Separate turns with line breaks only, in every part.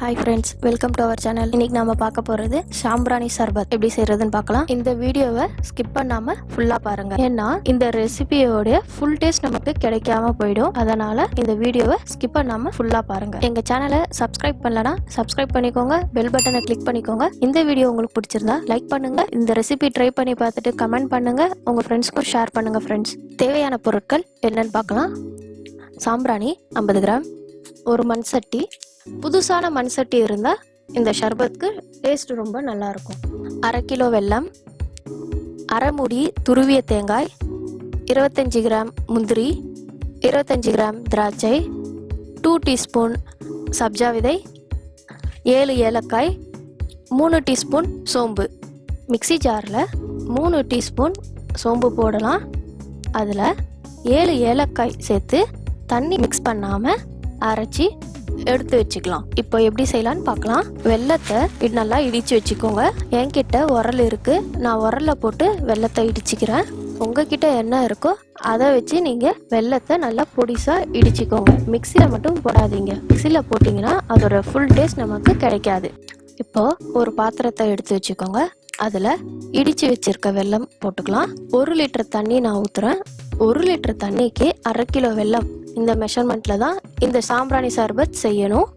Hi friends, welcome to our channel. இன்னைக்கு நாம பார்க்க போறது சாம்பிராணி சர்பத் எப்படி செய்யறதுன்னு பார்க்கலாம். இந்த வீடியோவை ஸ்கிப் பண்ணாம ஃபுல்லா பாருங்க. ஏன்னா இந்த ரெசிபியோட ஃபுல் டேஸ்ட் நமக்கு கிடைக்காம போயிடும். அதனால இந்த வீடியோவை ஸ்கிப் பண்ணாம ஃபுல்லா பாருங்க. எங்க சேனலை சப்ஸ்கிரைப் பண்ணலனா சப்ஸ்கிரைப் பண்ணிக்கோங்க, பெல் பட்டனை கிளிக் பண்ணிக்கோங்க. இந்த வீடியோ உங்களுக்கு பிடிச்சிருந்தா லைக் பண்ணுங்க. இந்த ரெசிபி ட்ரை பண்ணி பார்த்துட்டு கமெண்ட் பண்ணுங்க. உங்க ஃப்ரெண்ட்ஸ்க்கும் ஷேர் பண்ணுங்க ஃப்ரெண்ட்ஸ். தேவையான பொருட்கள் என்னன்னு பார்க்கலாம். சாம்பிராணி 50 கிராம், ஒரு மண் சட்டி. புதுசான மண் சட்டி இருந்தால் இந்த ஷர்பத்துக்கு டேஸ்ட் ரொம்ப நல்லா இருக்கும். 1/2 கிலோ வெல்லம், அரை மூடி துருவிய தேங்காய், 25 கிராம் முந்திரி, 25 கிராம் திராட்சை, 2 டீஸ்பூன் சப்ஜா விதை, 7 ஏலக்காய், 3 டீஸ்பூன் சோம்பு. மிக்ஸி ஜாரில் 3 டீஸ்பூன் சோம்பு போடலாம். அதில் 7 ஏலக்காய் சேர்த்து தண்ணி மிக்ஸ் பண்ணாமல் அரைச்சி எடுத்து வச்சுக்கலாம். இப்போ எப்படி செய்யலான்னு பார்க்கலாம். வெல்லத்தை நல்லா இடித்து வச்சுக்கோங்க. என்கிட்ட உரல் இருக்கு, நான் உரலில் போட்டு வெல்லத்தை இடிச்சுக்கிறேன். உங்ககிட்ட என்ன இருக்கோ அதை வச்சு நீங்கள் வெல்லத்தை நல்லா பொடிசாக இடிச்சுக்கோங்க. மிக்சியில் மட்டும் போடாதீங்க. மிக்சியில் போட்டிங்கன்னா அதோட ஃபுல் டேஸ்ட் நமக்கு கிடைக்காது. இப்போ ஒரு பாத்திரத்தை எடுத்து வச்சுக்கோங்க. அதில் இடித்து வச்சிருக்க வெல்லம் போட்டுக்கலாம். 1 லிட்டர் தண்ணி நான் ஊற்றுறேன். 1 லிட்டர் தண்ணிக்கு 1/2 கிலோ வெல்லம். இந்த மெஷர்மெண்ட்டில் தான் இந்த சாம்பிராணி சர்பத் செய்யணும்.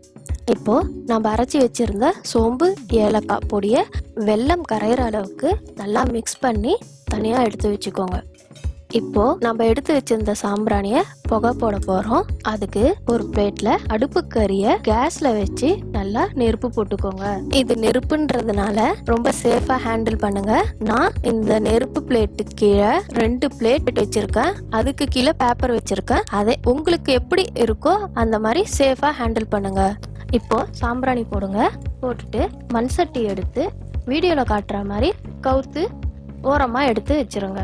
இப்போது நம்ம அரைச்சி வச்சுருந்த சோம்பு ஏலக்காய் பொடியை வெல்லம் கரையிற அளவுக்கு நல்லா மிக்ஸ் பண்ணி தனியாக எடுத்து வச்சுக்கோங்க. இப்போது நம்ம எடுத்து வச்சிருந்த சாம்பிராணியை புகை போட போகிறோம். அதுக்கு ஒரு பிளேட்டில் அடுப்பு கறியை கேஸில் வச்சு நல்லா நெருப்பு போட்டுக்கோங்க. இது நெருப்புன்றதுனால ரொம்ப சேஃபாக ஹேண்டில் பண்ணுங்க. நான் இந்த நெருப்பு பிளேட்டுக்கு கீழே 2 பிளேட் வச்சுருக்கேன். அதுக்கு கீழே பேப்பர் வச்சுருக்கேன். அதை உங்களுக்கு எப்படி இருக்கோ அந்த மாதிரி சேஃபாக ஹேண்டில் பண்ணுங்க. இப்போ சாம்பிராணி போடுங்க. போட்டுட்டு மண் சட்டி எடுத்து வீடியோவில் காட்டுற மாதிரி கவுத்து ஓரமாக எடுத்து வச்சிருங்க.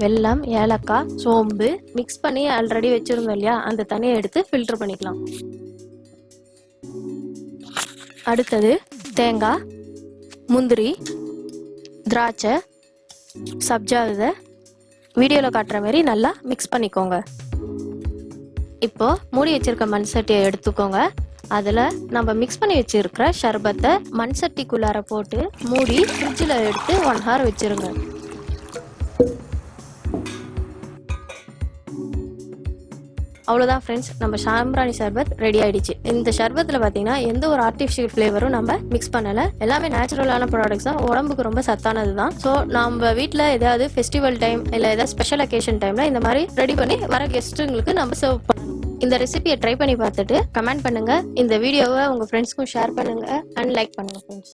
வெல்லம், ஏலக்காய், சோம்பு மிக்ஸ் பண்ணி ஆல்ரெடி வச்சிருந்தோம் இல்லையா, அந்த தண்ணியை எடுத்து ஃபில்டர் பண்ணிக்கலாம். அடுத்தது தேங்காய், முந்திரி, திராட்சை, சப்ஜா விதை வீடியோவில் காட்டுற மாதிரி நல்லா மிக்ஸ் பண்ணிக்கோங்க. இப்போ மூடி வச்சிருக்க மண் சட்டியை எடுத்துக்கோங்க. அதில் நம்ம மிக்ஸ் பண்ணி வச்சிருக்கிற ஷர்பத்தை மண் சட்டிக்குள்ளார போட்டு மூடி ஃப்ரிட்ஜில் எடுத்து 1 hour வச்சிருங்க. அவ்வளோதான் ஃப்ரெண்ட்ஸ், நம்ம சாம்பிராணி சர்பத் ரெடி ஆயிடுச்சு. இந்த ஷர்பத்தில் பார்த்தீங்கன்னா எந்த ஒரு ஆர்டிஃபிஷியல் ஃப்ளேவரும் நம்ம மிக்ஸ் பண்ணலை. எல்லாமே நேச்சுரலான ப்ராடக்ட்ஸ் தான், உடம்புக்கு ரொம்ப சத்தானது தான். ஸோ நம்ம வீட்டில் ஏதாவது ஃபெஸ்டிவல் டைம் இல்லை ஏதாவது ஸ்பெஷல் அக்கேஷன் டைமில் இந்த மாதிரி ரெடி பண்ணி வர கெஸ்ட்டுங்களுக்கு நம்ம சர்வ் பண்ணணும். இந்த ரெசிபியை ட்ரை பண்ணி பார்த்துட்டு கமெண்ட் பண்ணுங்கள். இந்த வீடியோவை உங்கள் ஃப்ரெண்ட்ஸ்க்கும் ஷேர் பண்ணுங்கள் அண்ட் லைக் பண்ணுங்கள் ஃப்ரெண்ட்ஸ்.